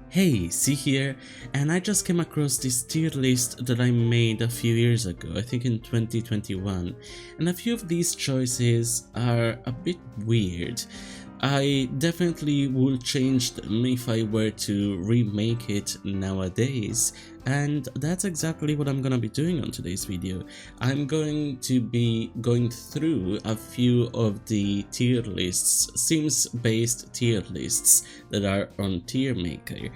Hey, C here, and I just came across this tier list that I made a few years ago, I think in 2021, and a few of these choices are a bit weird. I definitely will change them if I were to remake it nowadays, and that's exactly what I'm gonna be doing on today's video. I'm going to be going through a few of the tier lists, Sims based tier lists that are on Tier Maker.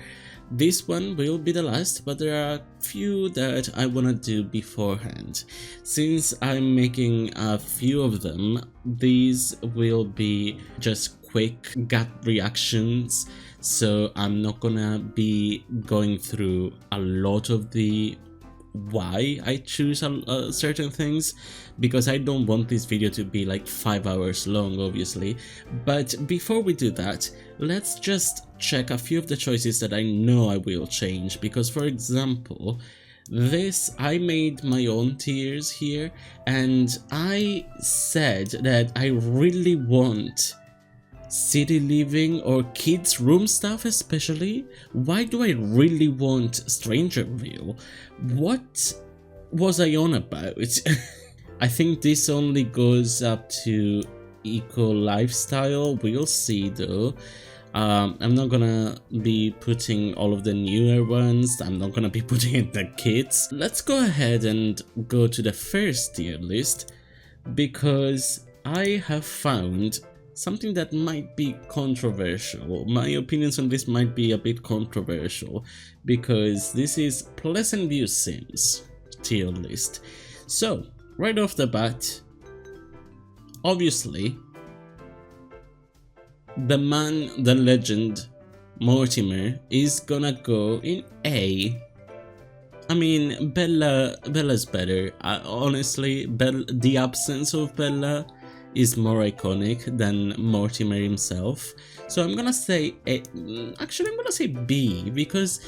This one will be the last, but there are a few that I wanna do beforehand. Since I'm making a few of them, these will be just quick gut reactions, so I'm not gonna be going through a lot of the why I choose certain things, because I don't want this video to be like 5 hours long, obviously. But before we do that, let's just check a few of the choices that I know I will change, because for example, this, I made my own tiers here, and I said that I really want city living or kids room stuff. Especially, why do I really want Strangerville? What was I on about? I think this only goes up to eco lifestyle. We'll see though. I'm not gonna be putting all of the newer ones, I'm not gonna be putting in the kids. Let's go ahead and go to the first tier list, because I have found something that might be controversial. My opinions on this might be a bit controversial, because this is Pleasant View Sims tier list. So, right off the bat, obviously, the man, the legend, Mortimer is gonna go in A. I mean, Bella's better. Honestly, the absence of Bella is more iconic than Mortimer himself. So I'm gonna say A. Actually, I'm gonna say B, because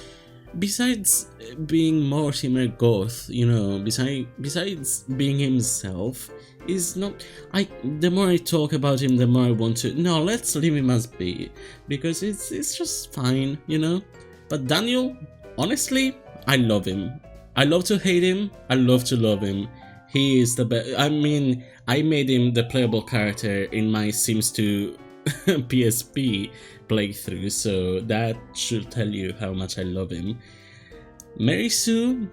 besides being Mortimer Goth, you know, besides being himself, is not. The more I talk about him, the more I want to. No, let's leave him as B, because it's just fine, you know. But Daniel, honestly, I love him. I love to hate him. I love to love him. He is the best. I mean, I made him the playable character in my Sims 2 PSP playthrough, so that should tell you how much I love him. Mary Sue,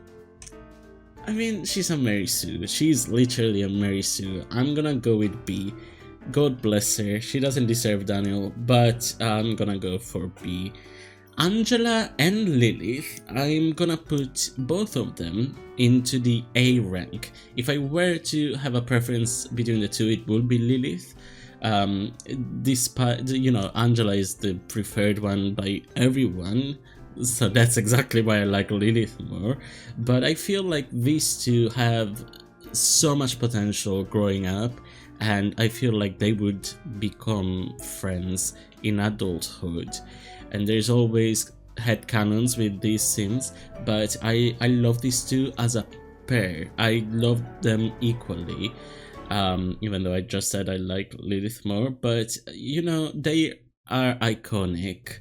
I mean, she's a Mary Sue. She's literally a Mary Sue. I'm gonna go with B. God bless her. She doesn't deserve Daniel, but I'm gonna go for B. Angela and Lilith, I'm gonna put both of them into the A rank. If I were to have a preference between the two, it would be Lilith. Despite, you know, Angela is the preferred one by everyone, so that's exactly why I like Lilith more. But I feel like these two have so much potential growing up, and I feel like they would become friends in adulthood. And there's always headcanons with these Sims, but I love these two as a pair. I love them equally, even though I just said I like Lilith more, but you know, they are iconic.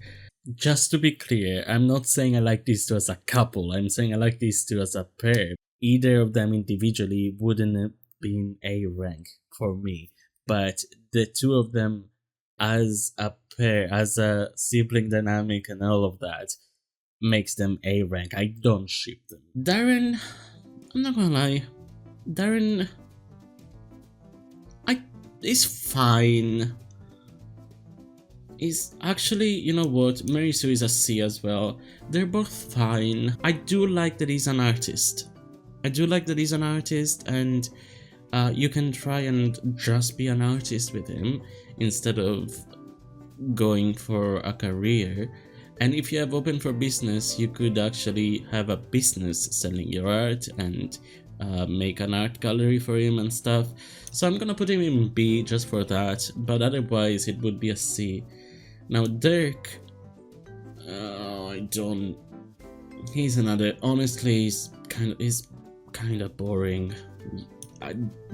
Just to be clear, I'm not saying I like these two as a couple, I'm saying I like these two as a pair. Either of them individually wouldn't have been A rank for me, but the two of them as a pair, as a sibling dynamic and all of that, makes them A rank. I don't ship them. Darren, I'm not gonna lie, Darren is fine. Is actually, you know what, Mary Sue is a C as well. They're both fine. I do like that he's an artist. And you can try and just be an artist with him instead of going for a career. And if you have open for business, you could actually have a business selling your art and make an art gallery for him and stuff. So I'm gonna put him in B just for that, but otherwise it would be a C. Now Dirk, I don't. He's another. Honestly, he's kind of boring.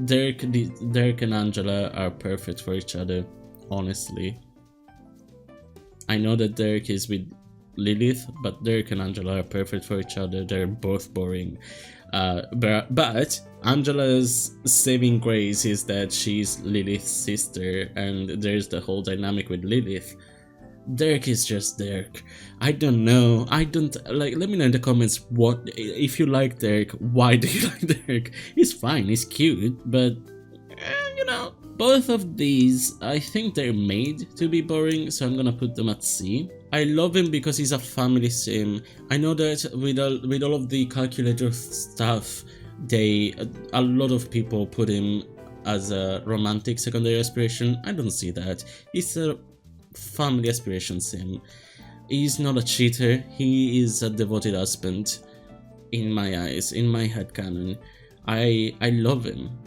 Dirk and Angela are perfect for each other. Honestly, I know that Dirk is with Lilith, but Derek and Angela are perfect for each other. They're both boring. But Angela's saving grace is that she's Lilith's sister, and there's the whole dynamic with Lilith. Derek is just Derek. I don't know. I don't like. Let me know in the comments what if you like Derek. Why do you like Derek? He's fine. He's cute, but you know, both of these, I think they're made to be boring. So I'm gonna put them at C. I love him because he's a family sim. I know that with all of the calculator stuff, a lot of people put him as a romantic secondary aspiration. I don't see that. He's a family aspiration sim. He's not a cheater. He is a devoted husband in my eyes, in my headcanon. I love him.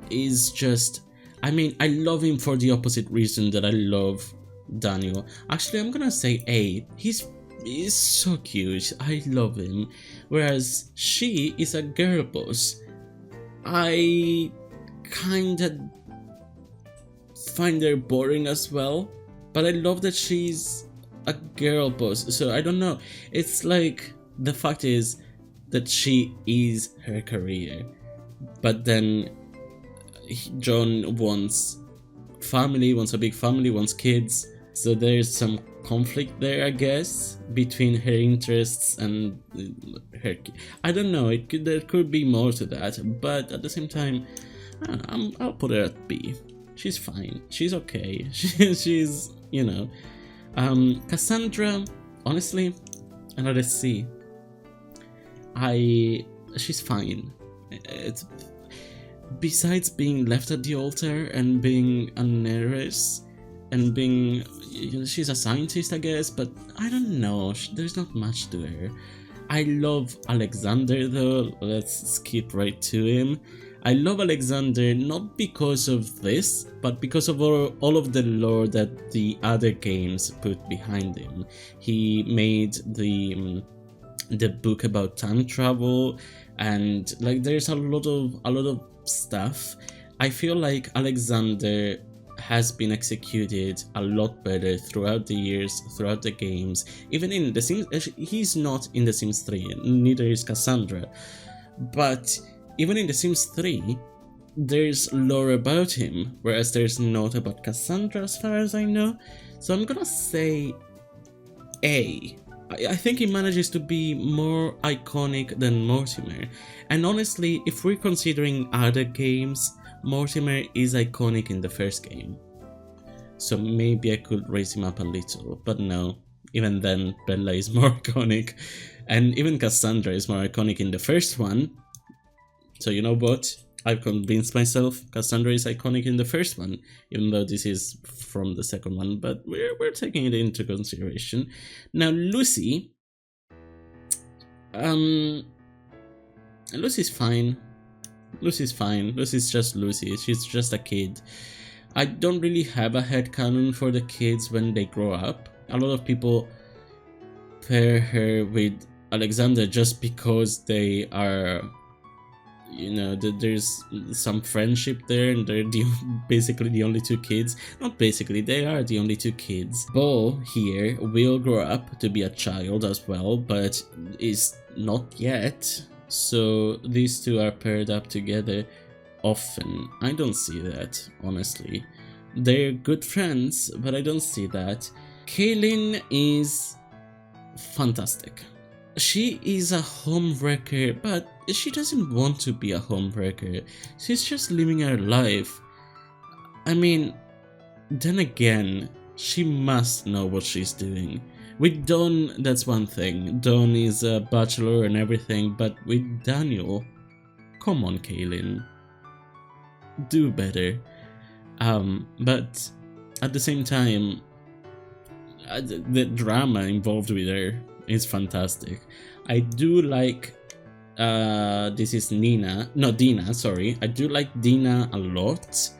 He's just, I mean, I love him for the opposite reason that I love Daniel. Actually, I'm gonna say A. He's so cute. I love him. Whereas she is a girl boss. I kinda find her boring as well. But I love that she's a girl boss, so I don't know. It's like, the fact is that she is her career, but then John wants family, wants a big family, wants kids, so there's some conflict there, I guess, between her interests and her. I don't know, there could be more to that, but at the same time, I'll put her at B. She's fine. She's okay. She's, you know. Cassandra, honestly, another C. She's fine. It's, besides being left at the altar and being a nurse and being, you know, she's a scientist, I guess, but I don't know. There's not much to her. I love Alexander though. Let's skip right to him. I love Alexander not because of this, but because of all of the lore that the other games put behind him. He made the book about time travel, and like there's a lot of stuff. I feel like Alexander has been executed a lot better throughout the years, throughout the games. Even in The Sims, he's not in The Sims 3, neither is Cassandra, but even in The Sims 3, there's lore about him, whereas there's not about Cassandra as far as I know. So I'm gonna say A. I think he manages to be more iconic than Mortimer. And honestly, if we're considering other games, Mortimer is iconic in the first game. So maybe I could raise him up a little, but no. Even then, Bella is more iconic. And even Cassandra is more iconic in the first one. So you know what? I've convinced myself Cassandra is iconic in the first one, even though this is from the second one, but we're taking it into consideration. Now Lucy, Lucy's fine. Lucy's fine. Lucy's just Lucy. She's just a kid. I don't really have a headcanon for the kids when they grow up. A lot of people pair her with Alexander just because they are, you know, there's some friendship there, and they're basically the only two kids. Not basically, they are the only two kids. Bo here will grow up to be a child as well, but is not yet. So these two are paired up together often. I don't see that, honestly. They're good friends, but I don't see that. Kaylin is fantastic. She is a homewrecker, but she doesn't want to be a homewrecker. She's just living her life. I mean, then again, she must know what she's doing. With Dawn, that's one thing. Dawn is a bachelor and everything, but with Daniel, come on, Kaylin. Do better. But at the same time, the drama involved with her is fantastic. I do like this is Dina, sorry. I do like Dina a lot,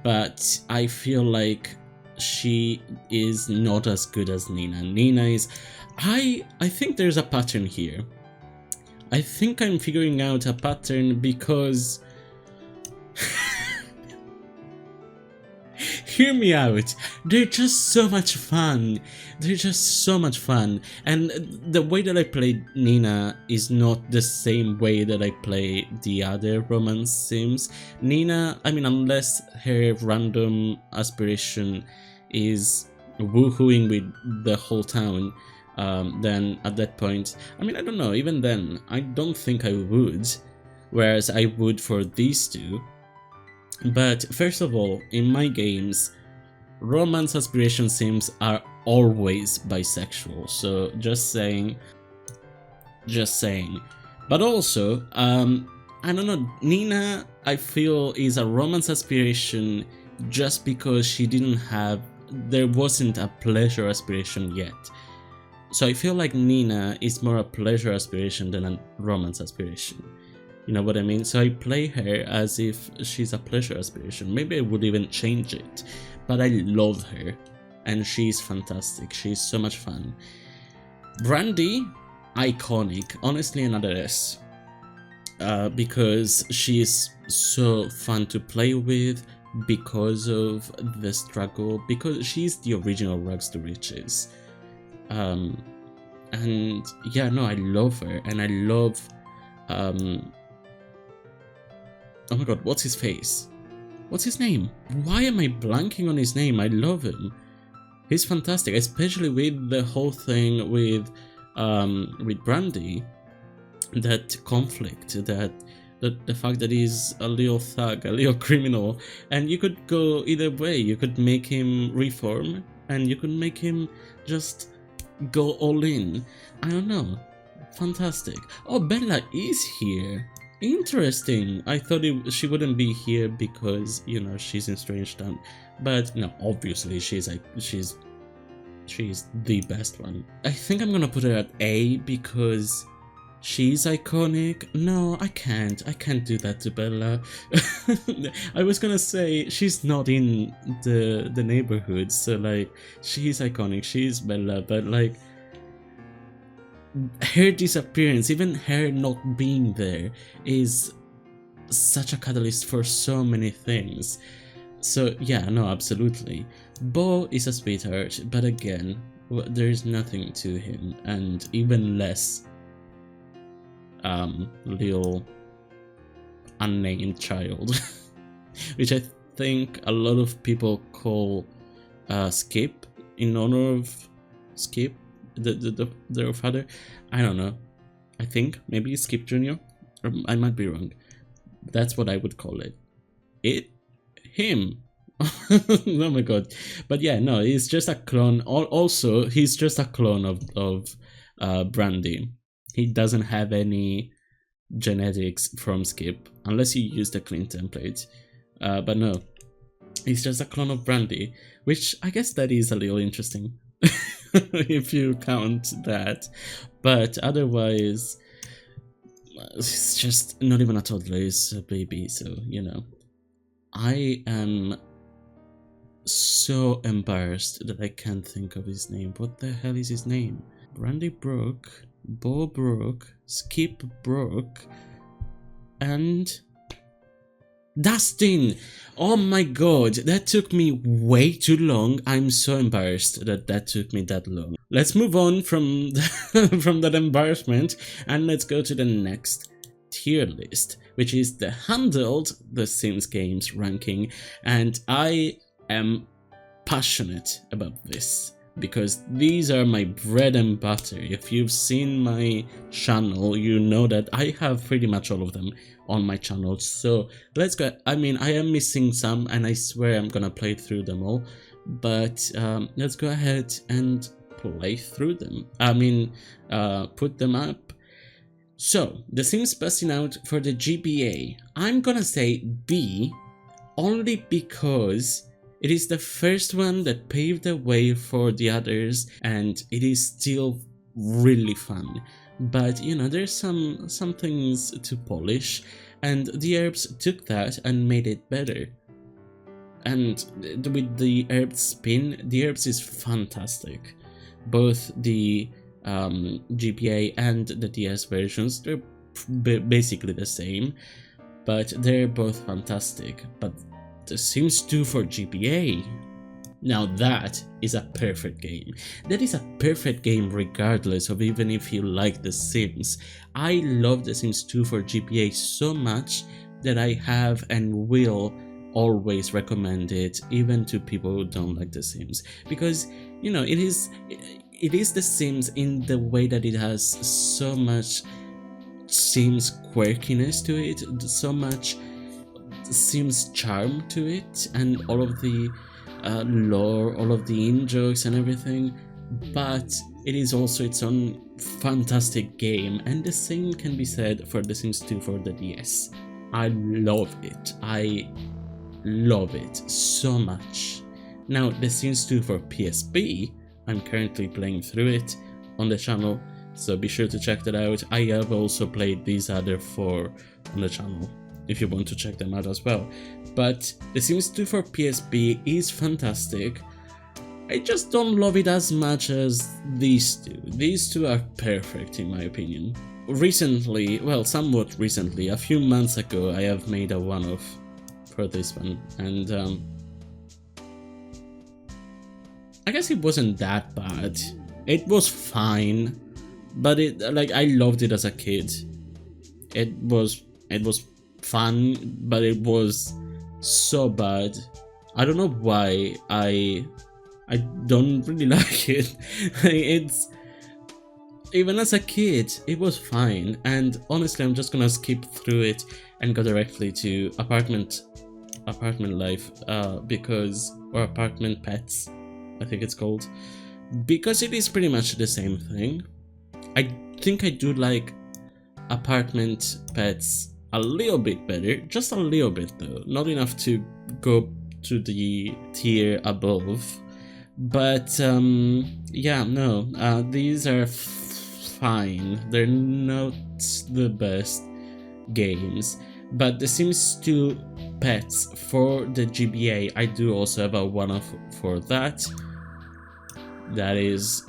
but I feel like she is not as good as Nina. Nina is, I think there's a pattern here. I think I'm figuring out a pattern because hear me out. They're just so much fun. They're just so much fun. And the way that I play Nina is not the same way that I play the other romance sims. Nina, I mean, unless her random aspiration is woohooing with the whole town, then at that point, I mean, I don't know, even then, I don't think I would, whereas I would for these two. But first of all, in my games, romance aspiration sims are always bisexual, so just saying. But also, I don't know, Nina, I feel, is a romance aspiration just because there wasn't a pleasure aspiration yet. So I feel like Nina is more a pleasure aspiration than a romance aspiration. You know what I mean? So I play her as if she's a pleasure aspiration. Maybe I would even change it. But I love her. And she's fantastic. She's so much fun. Brandy, iconic. Honestly, another S. Because she's so fun to play with. Because of the struggle. Because she's the original Rags to Riches. And yeah, no, I love her. And I love... oh my god, what's his face? What's his name? Why am I blanking on his name? I love him. He's fantastic, especially with the whole thing with Brandy. That conflict, the fact that he's a little thug, a little criminal, and you could go either way. You could make him reform, and you could make him just go all in. I don't know. Fantastic. Oh, Bella is here. Interesting. I thought she wouldn't be here because, you know, she's in Strange Town. But no, obviously she's the best one. I think I'm gonna put her at A because she's iconic. No, I can't do that to Bella. I was gonna say she's not in the neighborhood, so like she's iconic, she's Bella, but like her disappearance, even her not being there, is such a catalyst for so many things. So yeah, no, absolutely. Bo is a sweetheart, but again, there's nothing to him, and even less little unnamed child, which I think a lot of people call Skip in honor of Skip, their father. I don't know. I think maybe Skip Jr. Or I might be wrong. That's what I would call it. Him. Oh my god. But yeah, no, he's just a clone. Also, he's just a clone of Brandy. He doesn't have any genetics from Skip unless you use the clean template. But no, he's just a clone of Brandy, which I guess that is a little interesting. If you count that, but otherwise it's just not even a toddler, it's a baby, so you know. I am so embarrassed that I can't think of his name. What the hell is his name? Brandy Brooke, Bo Brooke, Skip Brooke, and Dustin! Oh my god, that took me way too long. I'm so embarrassed that took me that long. Let's move on from from that embarrassment and let's go to the next tier list, which is the handled The Sims games ranking, and I am passionate about this because these are my bread and butter. If you've seen my channel, you know that I have pretty much all of them on my channel. So let's go. I mean, I am missing some and I swear I'm gonna play through them all, but let's go ahead and play through them. I mean, put them up. So The Sims busting out for the GBA, I'm gonna say B, only because it is the first one that paved the way for the others, and it is still really fun. But you know, there's some things to polish, and the herbs took that and made it better. And with the herbs spin, the herbs is fantastic. Both the GBA and the DS versions, they're basically the same, but they're both fantastic. But The Sims 2 for GBA. Now that is a perfect game. That is a perfect game regardless of even if you like The Sims. I love The Sims 2 for GBA so much that I have and will always recommend it even to people who don't like The Sims, because you know it is The Sims in the way that it has so much Sims quirkiness to it, so much Sims charm to it, and all of the lore, all of the in-jokes and everything, but it is also its own fantastic game, and the same can be said for The Sims 2 for the DS. I love it. I love it so much. Now, The Sims 2 for PSP, I'm currently playing through it on the channel, so be sure to check that out. I have also played these other 4 on the channel, if you want to check them out as well. But The Sims 2 for PSP is fantastic. I just don't love it as much as these two. These two are perfect in my opinion. Recently, well, somewhat recently, a few months ago, I have made a one-off for this one, and I guess it wasn't that bad. It was fine, but I loved it as a kid. It was fun, but it was so bad. I don't know why I don't really like it. It's, even as a kid, it was fine, and honestly I'm just gonna skip through it and go directly to apartment life, or apartment pets, I think it's called, because it is pretty much the same thing. I think I do like apartment pets a little bit better, just a little bit though, not enough to go to the tier above, but yeah, no, these are fine. They're not the best games, but The Sims 2 Pets for the GBA, I do also have a one-off for that. That is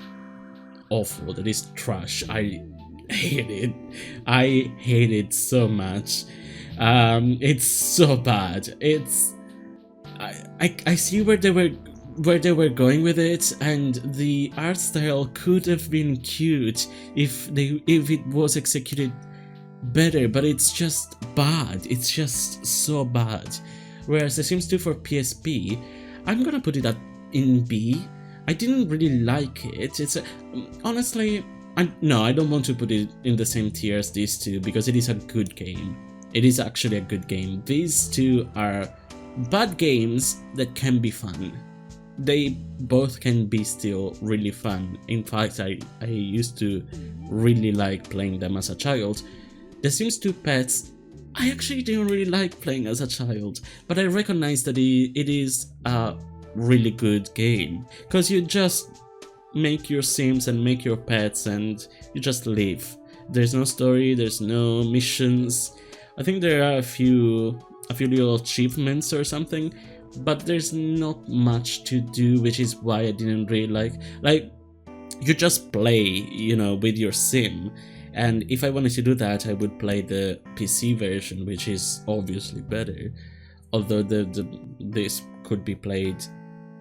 awful. That is trash. I hate it. I hate it so much. It's so bad. It's I see where they were going with it, and the art style could have been cute if it was executed better, but it's just bad. It's just so bad. Whereas The Sims 2 for PSP, I'm gonna put it in B. I didn't really like it. It's honestly, I don't want to put it in the same tier as these two, because it is a good game. It is actually a good game. These two are bad games that can be fun. They both can be still really fun. In fact, I used to really like playing them as a child. The Sims 2 Pets, I actually didn't really like playing as a child, but I recognize that it is a really good game, because you just make your Sims and make your pets and you just live. There's no story, there's no missions. I think there are a few little achievements or something, but there's not much to do, which is why I didn't really like you just play, you know, with your sim. And if I wanted to do that, I would play the PC version, which is obviously better, although this could be played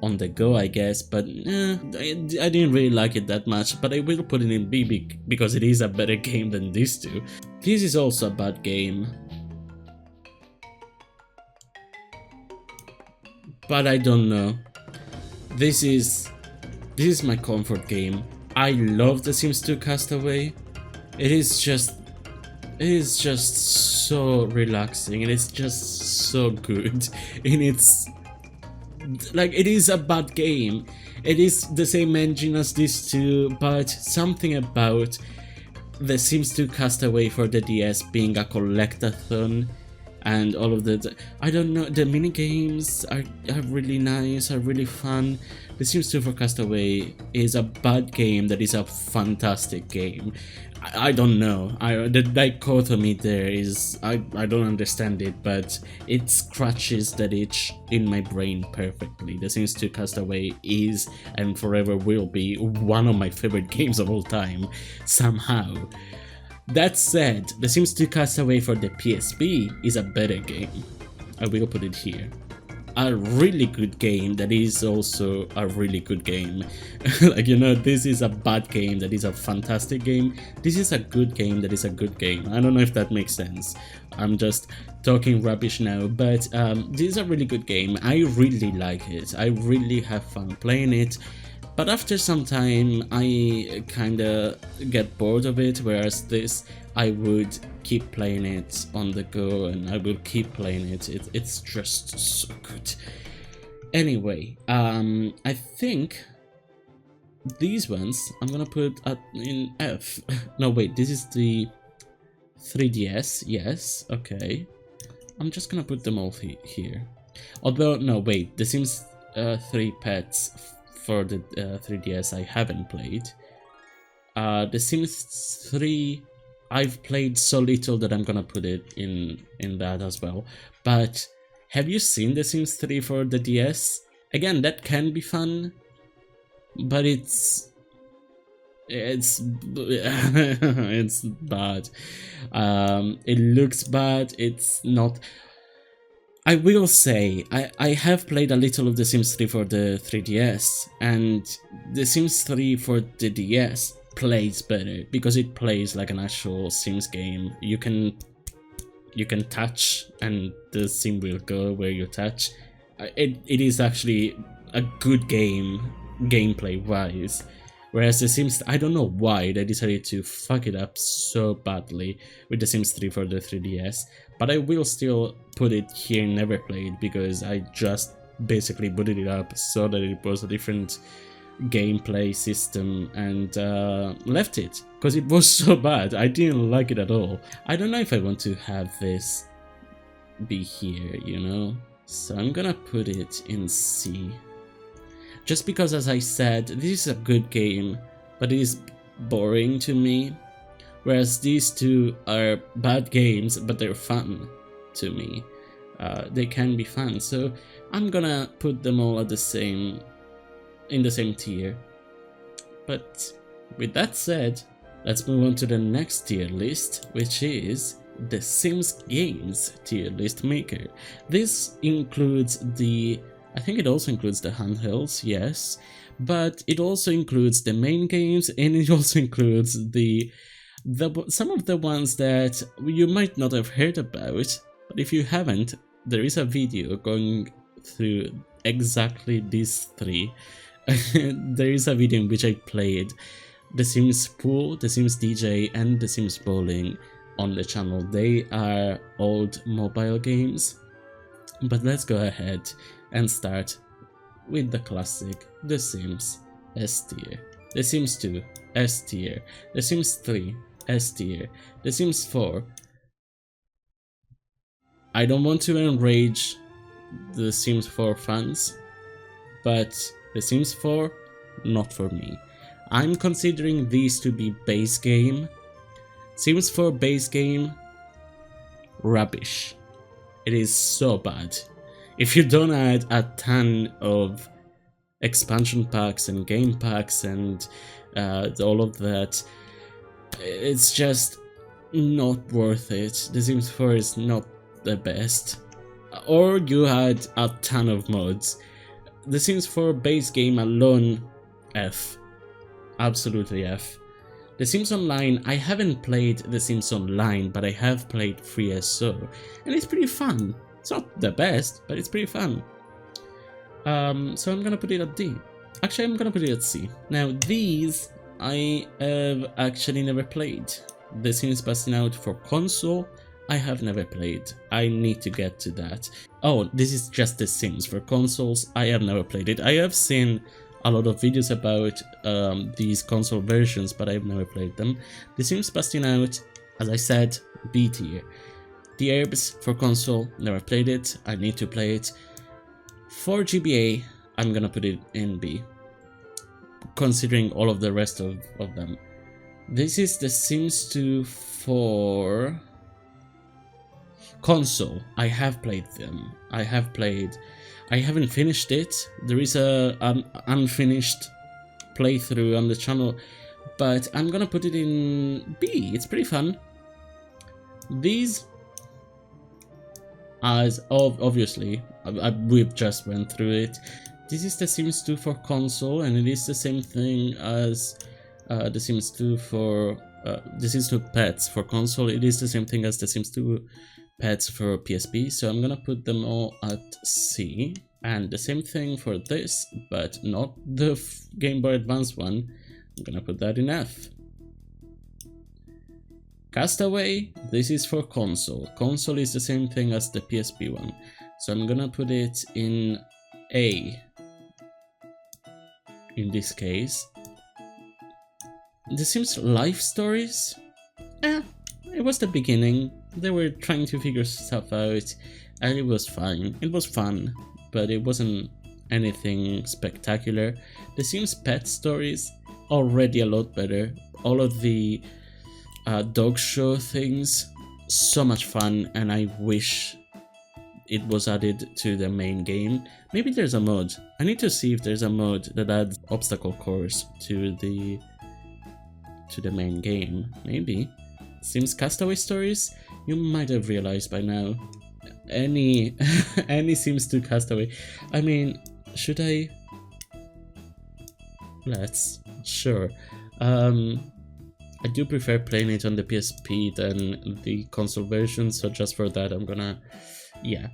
on the go, I guess, but I didn't really like it that much. But I will put it in B because it is a better game than these two. This is also a bad game, but I don't know. This is my comfort game. I love The Sims 2 Castaway. It is just so relaxing, and it's just so good. And it's like, it is a bad game. It is the same engine as these two, but something about The Sims 2 Castaway for the DS being a collectathon, and all of I don't know, the mini games are really nice, are really fun. The Sims 2 for Castaway is a bad game that is a fantastic game. I don't know. The dichotomy there is, I don't understand it, but it scratches that itch in my brain perfectly. The Sims 2 Castaway is and forever will be one of my favorite games of all time, somehow. That said, The Sims 2 Castaway for the PSP is a better game. I will put it here. a really good game that is also a really good game. Like, you know, this is a bad game that is a fantastic game. This is a good game that is a good game. I don't know if that makes sense. I'm just talking rubbish now, but this is a really good game. I really like it. I really have fun playing it. But after some time, I kinda get bored of it, whereas this, I would keep playing it on the go and I will keep playing it. It's just so good. Anyway, I think these ones I'm gonna put in F. No, wait, this is the 3DS, yes, okay. I'm just gonna put them all here. Although, no, wait, The Sims 3 Pets for the 3DS I haven't played. The Sims 3 I've played so little that I'm gonna put it in that as well. But have you seen The Sims 3 for the DS? Again, that can be fun, but it's it's bad. It looks bad. It's not. I will say, I have played a little of The Sims 3 for the 3DS, and The Sims 3 for the DS plays better because it plays like an actual Sims game. You can touch and the sim will go where you touch. It is actually a good game gameplay wise. Whereas The Sims, I don't know why they decided to fuck it up so badly with The Sims 3 for the 3DS, but I will still put it here in Never Played because I just basically booted it up so that it was a different gameplay system and left it because it was so bad. I didn't like it at all. I don't know if I want to have this be here, you know? So I'm gonna put it in C. Just because, as I said, this is a good game, but it is boring to me. Whereas these two are bad games, but they're fun to me. They can be fun, so I'm gonna put them all at in the same tier. But with that said, let's move on to the next tier list, which is the Sims Games tier list maker. This includes I think it also includes the handhelds, yes, but it also includes the main games, and it also includes some of the ones that you might not have heard about, but if you haven't, there is a video going through exactly these three. There is a video in which I played The Sims Pool, The Sims DJ, and The Sims Bowling on the channel. They are old mobile games, but let's go ahead and start with the classic The Sims S tier, The Sims 2 S tier, The Sims 3 S tier, The Sims 4. I don't want to enrage the Sims 4 fans, but The Sims 4, not for me. I'm considering these to be base game. Sims 4 base game, rubbish. It is so bad. If you don't add a ton of expansion packs and game packs and all of that, it's just not worth it. The Sims 4 is not the best. Or you add a ton of mods. The Sims 4 base game alone, F. Absolutely F. The Sims Online, I haven't played The Sims Online, but I have played FreeSO, and it's pretty fun. It's not the best, but it's pretty fun. So I'm gonna put it at D. Actually, I'm gonna put it at C. Now, these I have actually never played. The Sims Busting Out for console, I have never played. I need to get to that. Oh, this is just The Sims for consoles. I have never played it. I have seen a lot of videos about these console versions, but I've never played them. The Sims Busting Out, as I said, B tier. The Herbs for console, never played it. I need to play it. For GBA, I'm gonna put it in B, considering all of the rest of them. This is The Sims 2 for console. I have played them. I haven't finished it. There is an unfinished playthrough on the channel, but I'm gonna put it in B. It's pretty fun. These as obviously we've just went through it. This is The Sims 2 for console, and it is the same thing as The Sims 2 for The Sims 2 Pets for console. It is the same thing as The Sims 2 Pets for PSP, so I'm gonna put them all at C. And the same thing for this, but not the Game Boy Advance one. I'm gonna put that in F. Castaway, this is for console. Console is the same thing as the PSP one, so I'm gonna put it in A. In this case, The Sims Life Stories? It was the beginning. They were trying to figure stuff out, and it was fine. It was fun, but it wasn't anything spectacular. The Sims Pet Stories, already a lot better. All of the dog show things, so much fun, and I wish it was added to the main game. Maybe there's a mod. I need to see if there's a mod that adds obstacle course to the main game. Maybe. Sims Castaway Stories? You might have realized by now. Any Sims 2 Castaway. I mean, should I? Let's. Sure. I do prefer playing it on the PSP than the console version, so just for that I'm gonna, yeah.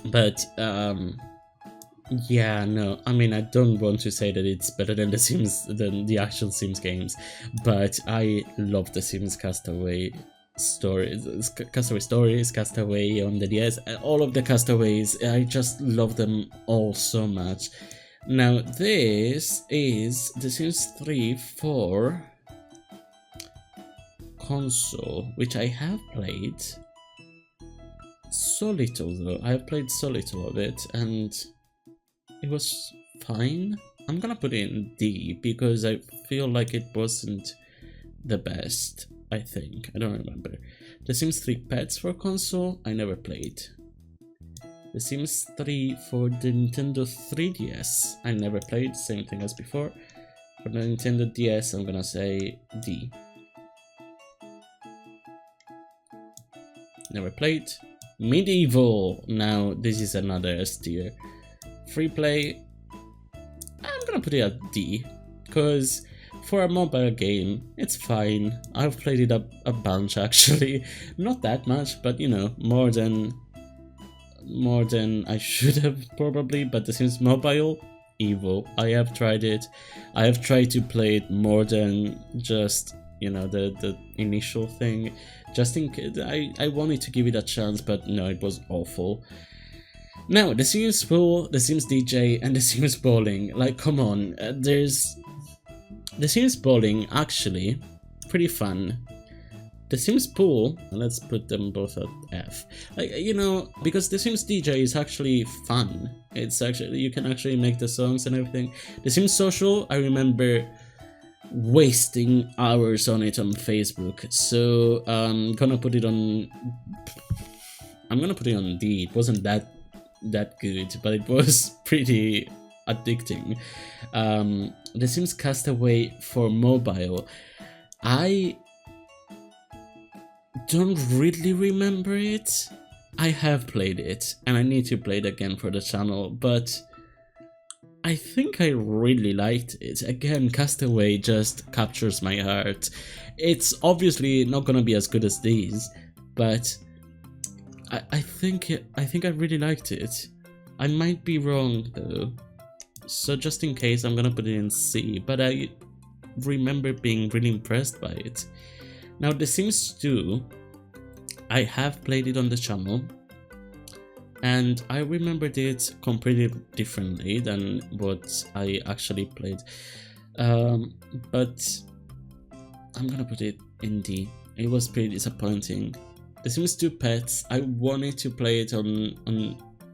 But yeah, no, I mean, I don't want to say that it's better than the actual Sims games, but I love the Sims Castaway Stories, Castaway on the DS, all of the Castaways. I just love them all so much. Now this is The Sims 3 for console, which I have played so little though. I have played so little of it, and it was fine. I'm gonna put it in D because I feel like it wasn't the best. I think, I don't remember. The Sims 3 Pets for console, I never played. The Sims 3 for the Nintendo 3DS, I never played, same thing as before. For the Nintendo DS, I'm gonna say D. Never played. Medieval, now this is another S tier. Free play, I'm gonna put it at D, because for a mobile game, it's fine. I've played it a bunch actually. Not that much, but you know, more than I should have probably. But The Sims Mobile, evil. I have tried it. I have tried to play it more than just, you know, the initial thing. Just in case, I wanted to give it a chance, but no, it was awful. Now, The Sims Pool, The Sims DJ, and The Sims Bowling. Like, come on, there's The Sims Bowling, actually, pretty fun. The Sims Pool, let's put them both at F. Like, you know, because The Sims DJ is actually fun. It's actually, you can actually make the songs and everything. The Sims Social, I remember wasting hours on it on Facebook. So, I'm gonna put it on D. It wasn't that good, but it was pretty addicting. The Sims Castaway for mobile, I don't really remember it. I have played it, and I need to play it again for the channel, but I think I really liked it. Again, Castaway just captures my heart. It's obviously not gonna be as good as these, but I think I really liked it. I might be wrong though, so just in case I'm gonna put it in C, but I remember being really impressed by it. Now The Sims 2, I have played it on the channel, and I remembered it completely differently than what I actually played, but I'm gonna put it in D. It was pretty disappointing. The Sims 2 Pets, I wanted to play it on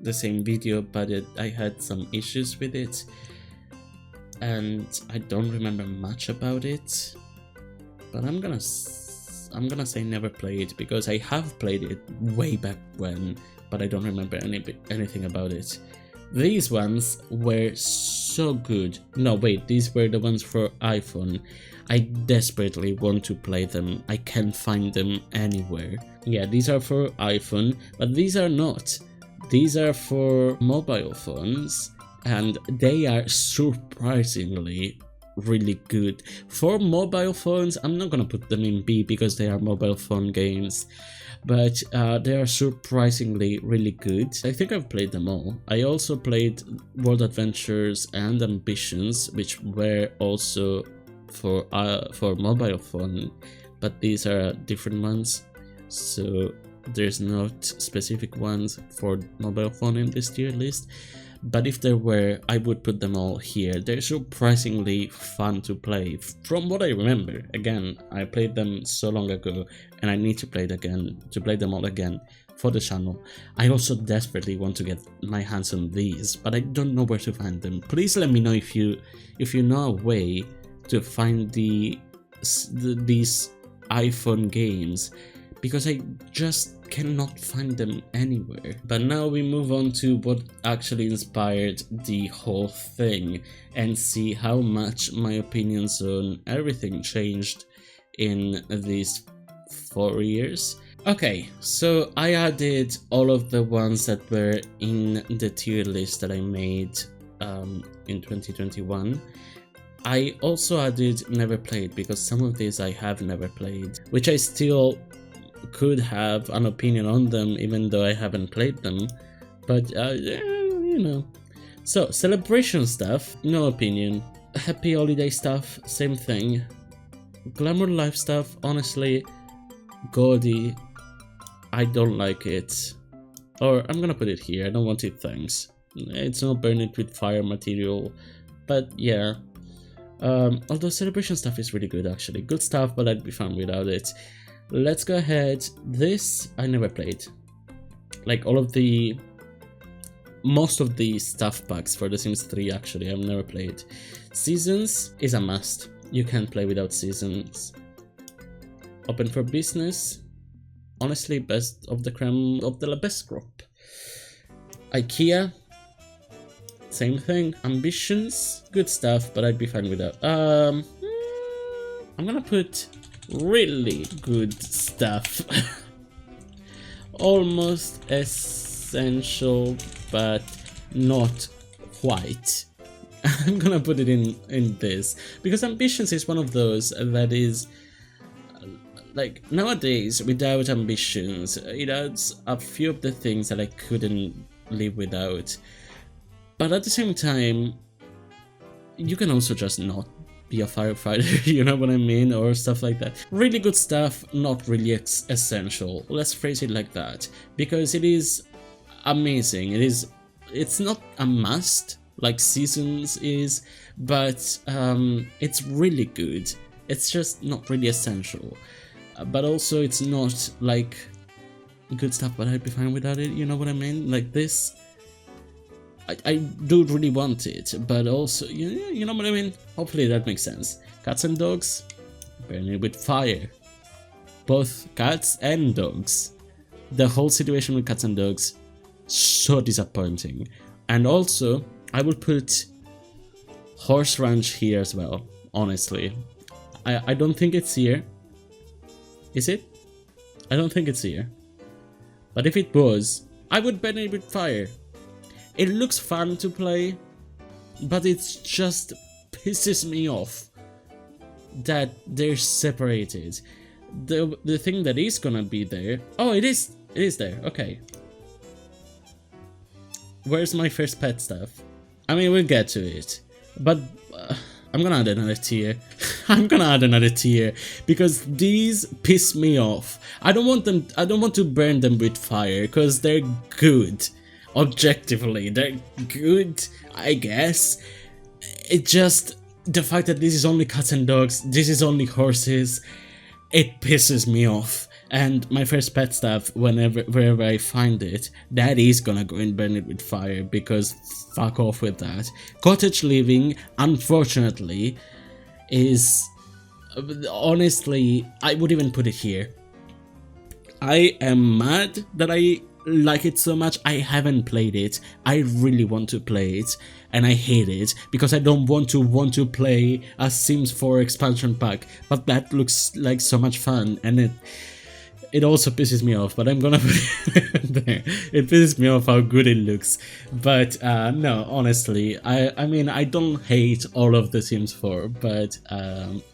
the same video, but I had some issues with it, and I don't remember much about it. But I'm gonna say never play it, because I have played it way back when, but I don't remember anything about it. These ones were so good. No, wait, these were the ones for iPhone. I desperately want to play them. I can't find them anywhere. Yeah, these are for iPhone, but these are not. These are for mobile phones, and they are surprisingly really good. For mobile phones, I'm not gonna put them in B because they are mobile phone games, but they are surprisingly really good. I think I've played them all. I also played World Adventures and Ambitions, which were also for mobile phone, but these are different ones, so there's not specific ones for mobile phone in this tier list. But if there were, I would put them all here. They're surprisingly fun to play, from what I remember. Again, I played them so long ago, and I need to play them all again for the channel. I also desperately want to get my hands on these, but I don't know where to find them. Please let me know if you know a way to find these iPhone games, because I just cannot find them anywhere. But now we move on to what actually inspired the whole thing and see how much my opinions on everything changed in these 4 years. Okay, so I added all of the ones that were in the tier list that I made in 2021. I also added never played, because some of these I have never played, which I still could have an opinion on them even though I haven't played them, but you know. So celebration stuff, no opinion. Happy holiday stuff, same thing. Glamour life stuff, honestly, gaudy, I don't like it. Or I'm gonna put it here, I don't want it, thanks. It's not burn it with fire material, but yeah. Although celebration stuff is really good actually. Good stuff, but I'd be fine without it. Let's go ahead. This I never played. Like most of the stuff packs for The Sims 3 actually I've never played. Seasons is a must. You can't play without seasons. Open for business. Honestly, best of the creme of the best crop. IKEA. Same thing. Ambitions, good stuff, but I'd be fine without. I'm gonna put really good stuff. Almost essential, but not quite. I'm gonna put it in this because Ambitions is one of those that is like nowadays without Ambitions it adds a few of the things that I couldn't live without. But at the same time, you can also just not be a firefighter, you know what I mean, or stuff like that. Really good stuff, not really essential. Let's phrase it like that, because it is amazing. It's not a must like Seasons is, but it's really good. It's just not really essential. But also it's not like good stuff, but I'd be fine without it, you know what I mean? Like this. I do really want it, but also, you know what I mean? Hopefully that makes sense. Cats and dogs, burn it with fire. Both cats and dogs. The whole situation with cats and dogs, so disappointing. And also, I will put Horse Ranch here as well, honestly. I don't think it's here. Is it? I don't think it's here. But if it was, I would burn it with fire. It looks fun to play, but it just pisses me off that they're separated. The thing that is gonna be there... Oh, it is there, okay. Where's my first pet stuff? I mean, we'll get to it, but I'm gonna add another tier. I'm gonna add another tier because these piss me off. I don't want to burn them with fire because they're good. Objectively, they're good, I guess. It just, the fact that this is only cats and dogs, this is only horses, it pisses me off. And my first pet stuff, wherever I find it, that is gonna go and burn it with fire, because fuck off with that. Cottage living, unfortunately, is, honestly, I would even put it here. I am mad that I like it so much. I haven't played it. I really want to play it, and I hate it because I don't want to play a Sims 4 expansion pack, but that looks like so much fun, and it also pisses me off, but I'm gonna put it there. It pisses me off how good it looks. But no, honestly, I mean, I don't hate all of the Sims 4, but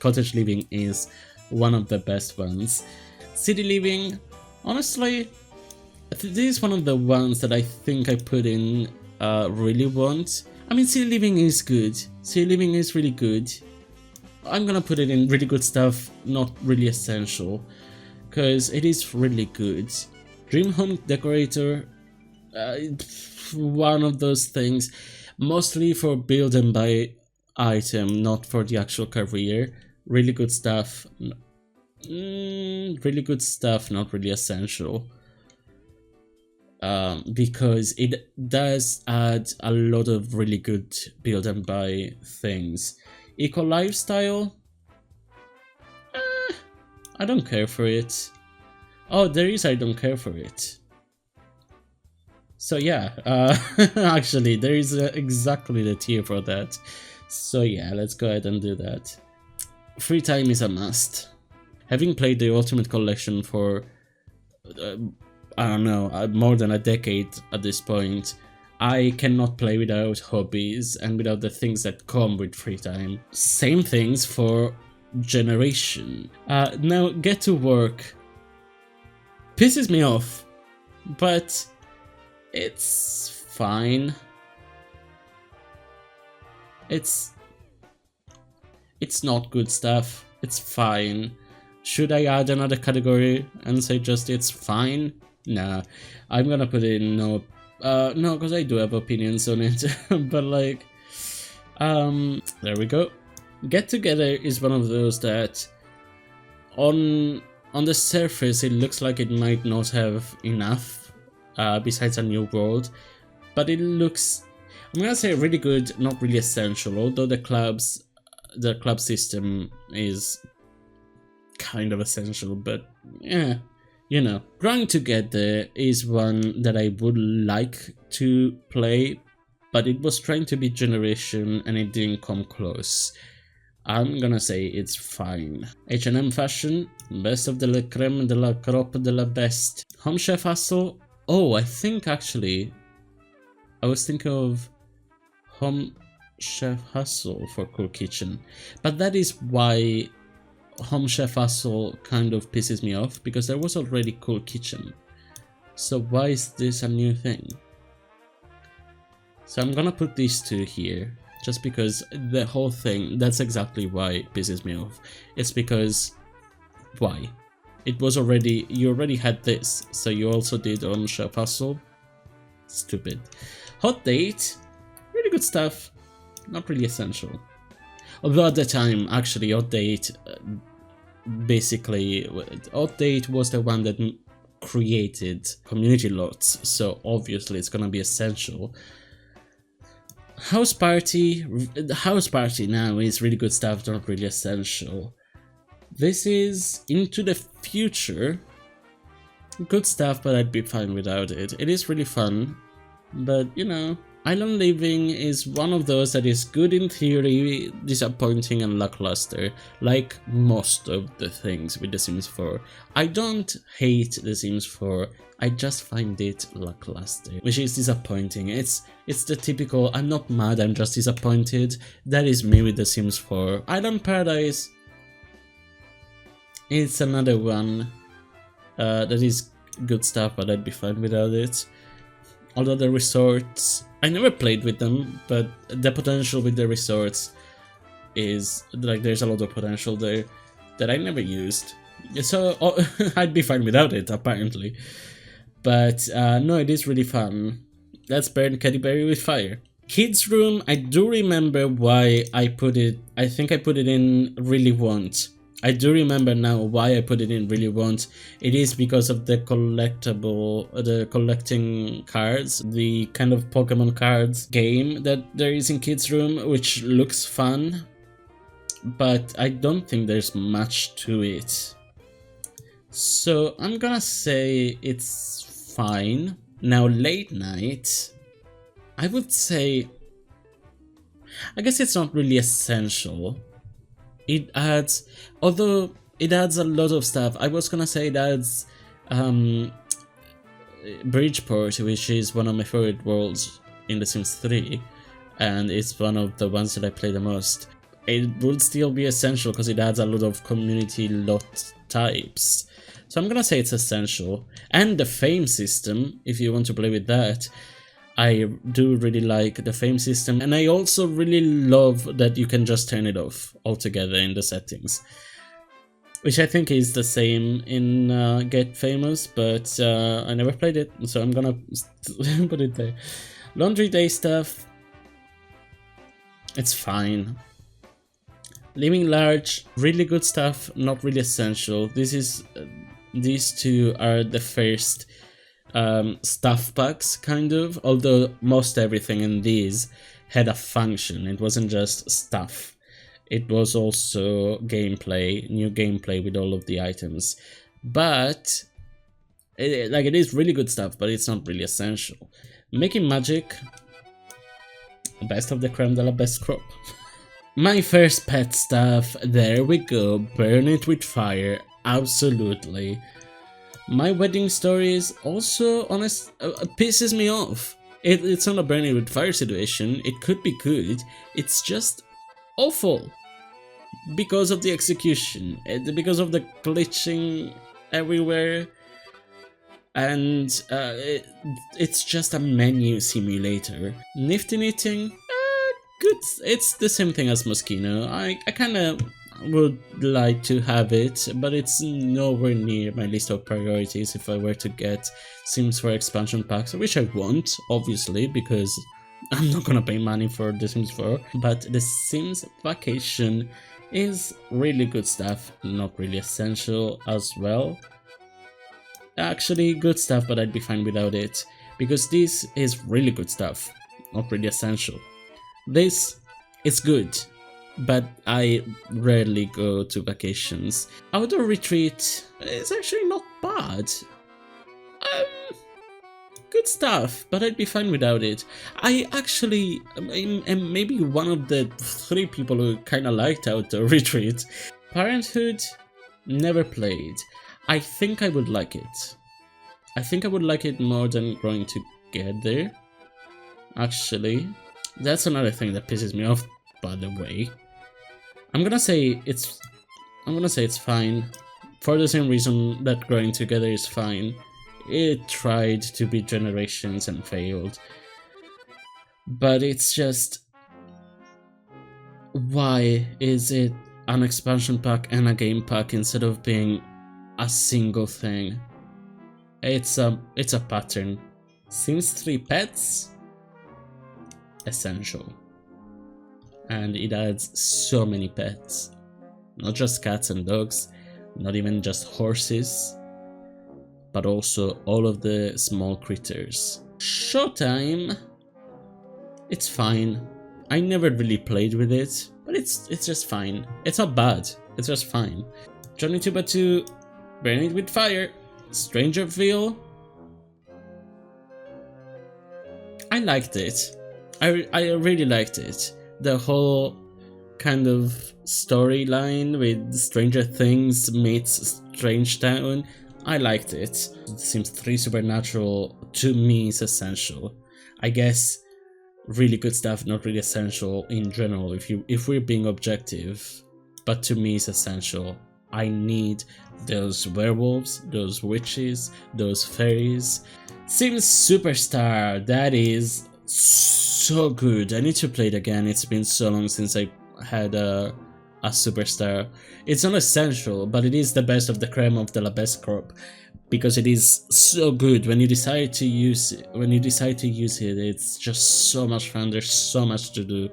Cottage Living is one of the best ones. City Living, honestly, this is one of the ones that I think I put in really want. I mean, City Living is good. City Living is really good. I'm gonna put it in really good stuff, not really essential, because it is really good. Dream Home Decorator, one of those things, mostly for build and buy item, not for the actual career. Really good stuff. Really good stuff, not really essential. Because it does add a lot of really good build and buy things. Eco Lifestyle, I don't care for it. Oh, there is I don't care for it. So yeah, actually there is exactly the tier for that. So yeah, let's go ahead and do that. Free time is a must. Having played the Ultimate Collection for, I don't know, more than a decade at this point, I cannot play without hobbies and without the things that come with free time. Same things for Generation. Now, Get to Work pisses me off, but it's fine. It's not good stuff. It's fine. Should I add another category and say just it's fine? Nah, I'm gonna put it in no, because I do have opinions on it. But like, there we go. Get Together is one of those that, on the surface, it looks like it might not have enough, besides a new world, but it looks, I'm gonna say really good, not really essential. Although the club system is kind of essential, but yeah, you know. Growing Together is one that I would like to play, but it was trying to be Generation and it didn't come close. I'm gonna say it's fine. H&M Fashion, best of the la creme de la crop de la best. Home Chef Hustle, oh, I think actually I was thinking of Home Chef Hustle for Cool Kitchen, but that is why Home Chef Hustle kind of pisses me off, because there was already Cool Kitchen. So why is this a new thing? So I'm gonna put these two here, just because the whole thing, that's exactly why it pisses me off. It's because, why? It was already, you already had this, so you also did Home Chef Hustle? Stupid. Hot Date, really good stuff, not really essential. Although at the time, actually, Hot Date, basically, Hot Date was the one that created community lots, so obviously it's gonna be essential. House Party, the House Party now is really good stuff, not really essential. This is Into the Future, good stuff, but I'd be fine without it. It is really fun, but you know, Island Living is one of those that is good in theory, disappointing and lackluster, like most of the things with The Sims 4. I don't hate The Sims 4, I just find it lackluster, which is disappointing. It's the typical, I'm not mad, I'm just disappointed. That is me with The Sims 4. Island Paradise, it's another one that is good stuff, but I'd be fine without it. Although the resorts, I never played with them, but the potential with the resorts is, like, there's a lot of potential there that I never used. So I'd be fine without it, apparently. But no, it is really fun. Let's burn Cadbury with fire. Kids Room, I do remember why I put it, I think I put it in Really Want. I do remember now why I put it in Really Want. It is because of the collecting cards, the kind of Pokemon cards game that there is in Kids Room, which looks fun, but I don't think there's much to it. So I'm gonna say it's fine. Now late night, I would say, I guess it's not really essential. It adds, although it adds a lot of stuff. I was gonna say it adds Bridgeport, which is one of my favorite worlds in The Sims 3, and it's one of the ones that I play the most. It would still be essential because it adds a lot of community lot types. So I'm gonna say it's essential. And the fame system, if you want to play with that. I do really like the fame system, and I also really love that you can just turn it off altogether in the settings. Which I think is the same in Get Famous, but I never played it, so I'm gonna put it there. Laundry day stuff, it's fine. Living large, really good stuff, not really essential. These two are the first stuff packs, kind of, although most everything in these had a function. It wasn't just stuff. It was also gameplay, new gameplay with all of the items. But it is really good stuff, but it's not really essential. Making magic, best of the creme de la best crop. My first pet stuff, there we go, burn it with fire, absolutely. My wedding stories also, honest, pisses me off. It's not a burn it with fire situation, it could be good, it's just awful. Because of the execution, because of the glitching everywhere, and it's just a menu simulator. Nifty knitting, good. It's the same thing as Moschino. I kind of would like to have it, but it's nowhere near my list of priorities if I were to get Sims 4 expansion packs, which I won't, obviously, because I'm not gonna pay money for The Sims 4. But The Sims Vacation is really good stuff, not really essential as well. Actually, good stuff, but I'd be fine without it, because this is really good stuff, not really essential. This is good, but I rarely go to vacations. Outdoor retreat is actually not bad. Good stuff, but I'd be fine without it. I actually am maybe one of the 3 people who kinda liked Outdoor Retreat. Parenthood, never played. I think I would like it. I think I would like it more than Growing Together. Actually, that's another thing that pisses me off, by the way. I'm gonna say it's fine. For the same reason that Growing Together is fine. It tried to be Generations and failed. But it's just, why is it an expansion pack and a game pack instead of being a single thing? It's a pattern. Sims 3 pets, essential. And it adds so many pets. Not just cats and dogs, not even just horses, but also all of the small critters. Showtime, it's fine. I never really played with it, but it's just fine. It's not bad, it's just fine. Johnny 2x2, Burn It With Fire, Strangerville. I liked it. I really liked it. The whole kind of storyline with Stranger Things meets Strange Town. I liked it. Sims 3 Supernatural to me is essential. I guess really good stuff, not really essential in general if we're being objective, but to me it's essential. I need those werewolves, those witches, those fairies. Sims Superstar, that is so good. I need to play it again. It's been so long since I had a Superstar. It's not essential, but it is the best of the creme of the best crop, because it is so good. When you decide to use it, it's just so much fun. There's so much to do.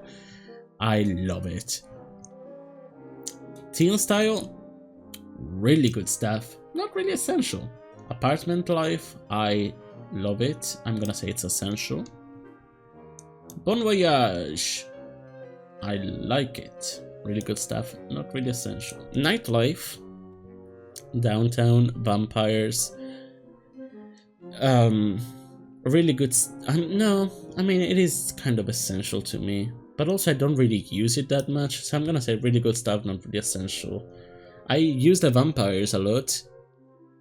I love it. Teen Style, really good stuff, not really essential. Apartment Life, I love it. I'm gonna say it's essential. Bon Voyage, I like it. Really good stuff, not really essential. Nightlife, Downtown, Vampires. Um, really good. No, I mean it is kind of essential to me, but also I don't really use it that much. So I'm gonna say really good stuff, not really essential. I use the vampires a lot,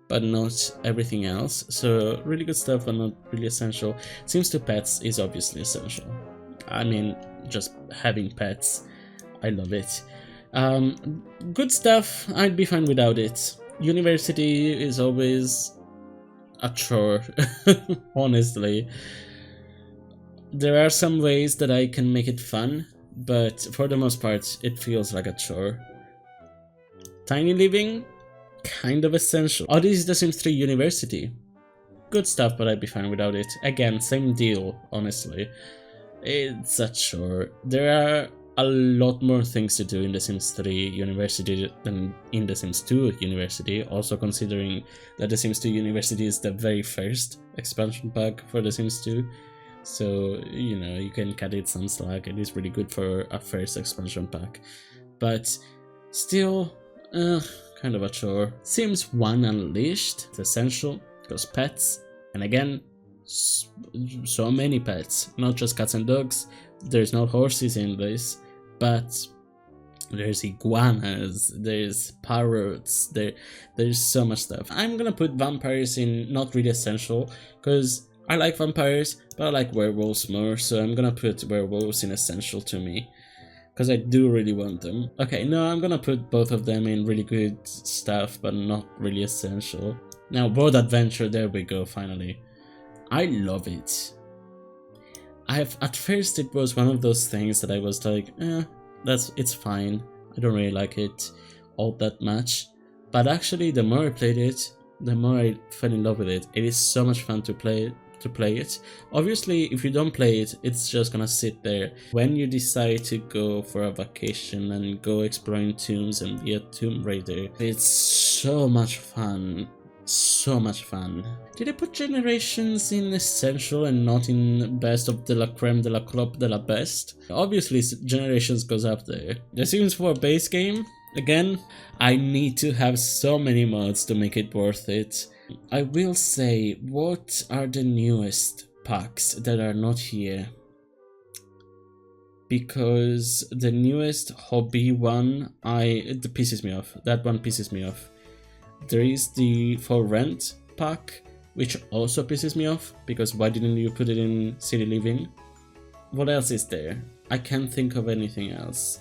but not everything else. So really good stuff, but not really essential. Sims 2 pets is obviously essential. I mean, just having pets, I love it. Good stuff, I'd be fine without it. University is always a chore, honestly. There are some ways that I can make it fun, but for the most part, it feels like a chore. Tiny living, kind of essential. Oh, this is The Sims 3 University. Good stuff, but I'd be fine without it. Again, same deal, honestly. It's a chore. There are a lot more things to do in The Sims 3 University than in The Sims 2 University, also considering that The Sims 2 University is the very first expansion pack for The Sims 2. So, you know, you can cut it some slack. It is really good for a first expansion pack. But still, kind of a chore. Sims 1 Unleashed, it's essential, because pets, and again, so many pets, not just cats and dogs. There's no horses in this, but there's iguanas, there's parrots, there's so much stuff. I'm gonna put vampires in not really essential, because I like vampires, but I like werewolves more, so I'm gonna put werewolves in essential to me, because I do really want them. Okay, no, I'm gonna put both of them in really good stuff, but not really essential. Now, Board Adventure, there we go, finally. I love it. At first it was one of those things that I was like, it's fine. I don't really like it all that much. But actually, the more I played it, the more I fell in love with it. It is so much fun to play it. Obviously, if you don't play it, it's just gonna sit there. When you decide to go for a vacation and go exploring tombs and be a tomb raider, it's so much fun. So much fun. Did I put Generations in essential and not in best of de la creme de la crop de la best? Obviously Generations goes up there. The Sims 4 base game, again, I need to have so many mods to make it worth it. I will say, what are the newest packs that are not here? Because the newest hobby one, it pisses me off. That one pisses me off. There is the For Rent pack, which also pisses me off, because why didn't you put it in City Living? What else is there? I can't think of anything else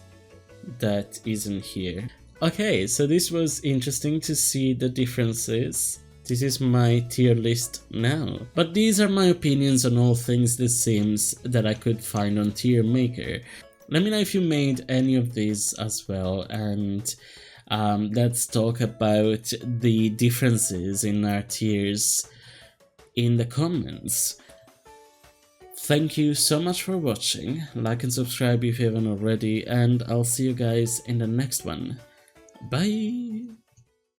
that isn't here. Okay, so this was interesting to see the differences. This is my tier list now. But these are my opinions on all things The Sims that I could find on Tier Maker. Let me know if you made any of these as well, and let's talk about the differences in our tiers in the comments. Thank you so much for watching. Like and subscribe if you haven't already, and I'll see you guys in the next one. Bye!